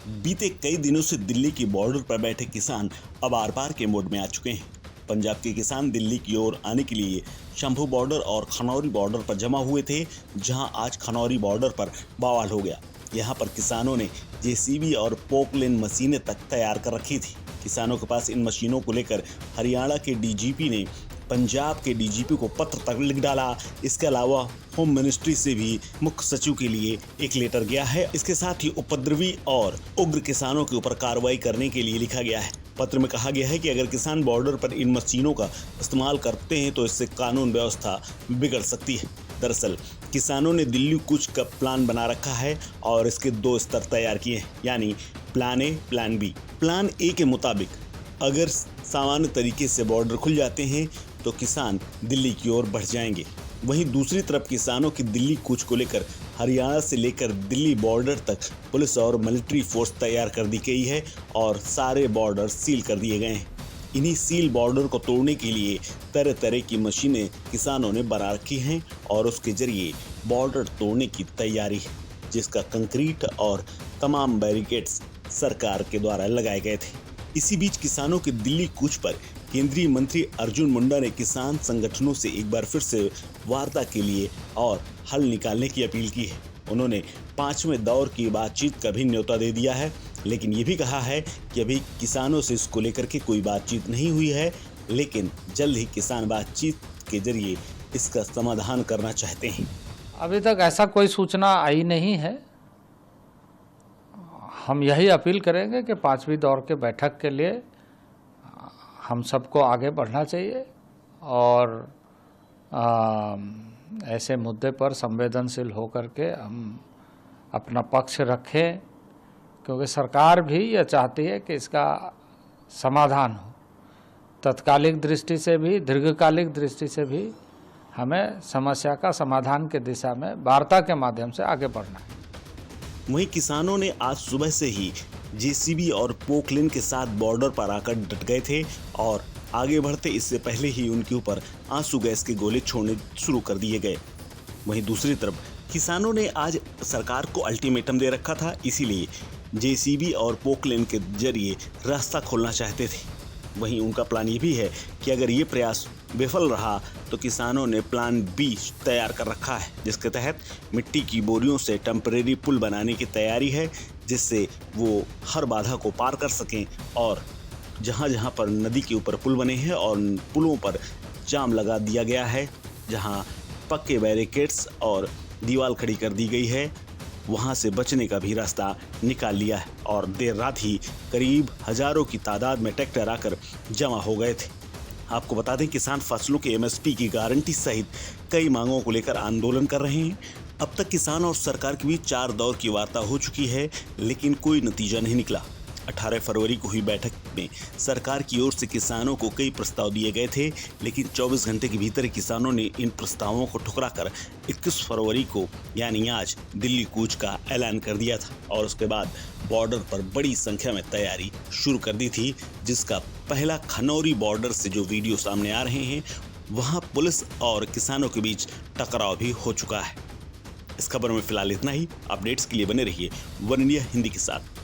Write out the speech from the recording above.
बीते कई दिनों से दिल्ली की बॉर्डर पर बैठे किसान अब आर पार के मोड में आ चुके हैं। पंजाब के किसान दिल्ली की ओर आने के लिए शंभू बॉर्डर और खनौरी बॉर्डर पर जमा हुए थे, जहां आज खनौरी बॉर्डर पर बवाल हो गया। यहां पर किसानों ने जेसीबी और पोकलेन मशीनें तक तैयार कर रखी थी। किसानों के पास इन मशीनों को लेकर हरियाणा के डीजीपी ने पंजाब के डीजीपी को पत्र तक लिख डाला। इसके अलावा होम मिनिस्ट्री से भी मुख्य सचिव के लिए एक लेटर गया है। इसके साथ ही उपद्रवी और उग्र किसानों के ऊपर कार्रवाई करने के लिए लिखा गया है। पत्र में कहा गया है कि अगर किसान बॉर्डर पर इन मशीनों का इस्तेमाल करते हैं तो इससे कानून व्यवस्था बिगड़ सकती है। दरअसल किसानों ने दिल्ली कूच का प्लान बना रखा है और इसके 2 स्तर तैयार किए हैं, यानी plan A, plan B. Plan A के मुताबिक अगर सामान्य तरीके से बॉर्डर खुल जाते हैं तो किसान दिल्ली की ओर बढ़ जाएंगे। वहीं दूसरी तरफ किसानों की दिल्ली कूच को लेकर हरियाणा से लेकर दिल्ली बॉर्डर तक पुलिस और मिलिट्री फोर्स तैयार कर दी गई है और सारे बॉर्डर सील कर दिए गए हैं। इन्हीं सील बॉर्डर को तोड़ने के लिए तरह तरह की मशीनें किसानों ने बना रखी हैं और उसके जरिए बॉर्डर तोड़ने की तैयारी है, जिसका कंक्रीट और तमाम बैरिकेड्स सरकार के द्वारा लगाए गए थे। इसी बीच किसानों के दिल्ली कूच पर केंद्रीय मंत्री अर्जुन मुंडा ने किसान संगठनों से एक बार फिर से वार्ता के लिए और हल निकालने की अपील की है। उन्होंने 5वें दौर की बातचीत का भी न्योता दे दिया है, लेकिन ये भी कहा है कि अभी किसानों से इसको लेकर के कोई बातचीत नहीं हुई है, लेकिन जल्द ही किसान बातचीत के जरिए इसका समाधान करना चाहते हैं। अभी तक ऐसा कोई सूचना आई नहीं है। हम यही अपील करेंगे कि 5वीं दौर के बैठक के लिए हम सबको आगे बढ़ना चाहिए और ऐसे मुद्दे पर संवेदनशील होकर के हम अपना पक्ष रखें, क्योंकि सरकार भी यह चाहती है कि इसका समाधान हो। तत्कालिक दृष्टि से भी, दीर्घकालिक दृष्टि से भी हमें समस्या का समाधान के दिशा में वार्ता के माध्यम से आगे बढ़ना है। वहीं किसानों ने आज सुबह से ही जेसीबी और पोकलेन के साथ बॉर्डर पर आकर डट गए थे और आगे बढ़ते इससे पहले ही उनके ऊपर आंसू गैस के गोले छोड़ने शुरू कर दिए गए। वहीं दूसरी तरफ किसानों ने आज सरकार को अल्टीमेटम दे रखा था, इसीलिए जेसीबी और पोकलेन के जरिए रास्ता खोलना चाहते थे। वहीं उनका प्लान ये भी है कि अगर ये प्रयास विफल रहा तो किसानों ने प्लान बी तैयार कर रखा है, जिसके तहत मिट्टी की बोरियों से टेम्परेरी पुल बनाने की तैयारी है, जिससे वो हर बाधा को पार कर सकें। और जहां जहां पर नदी के ऊपर पुल बने हैं और पुलों पर जाम लगा दिया गया है, जहां पक्के बैरिकेड्स और दीवार खड़ी कर दी गई है, वहां से बचने का भी रास्ता निकाल लिया है। और देर रात ही करीब हजारों की तादाद में ट्रैक्टर आकर जमा हो गए थे। आपको बता दें, किसान फसलों के एमएसपी की गारंटी सहित कई मांगों को लेकर आंदोलन कर रहे हैं। अब तक किसान और सरकार के बीच 4 दौर की वार्ता हो चुकी है, लेकिन कोई नतीजा नहीं निकला। 18 फरवरी को हुई बैठक में सरकार की ओर से किसानों को कई प्रस्ताव दिए गए थे, लेकिन 24 घंटे के भीतर किसानों ने इन प्रस्तावों को ठुकराकर 21 फरवरी को यानी आज दिल्ली कूच का ऐलान कर दिया था और उसके बाद बॉर्डर पर बड़ी संख्या में तैयारी शुरू कर दी थी, जिसका पहला खनौरी बॉर्डर से जो वीडियो सामने आ रहे हैं, वहां पुलिस और किसानों के बीच टकराव भी हो चुका है। इस खबर में फिलहाल इतना ही। अपडेट्स के लिए बने रहिए वन इंडिया हिंदी के साथ।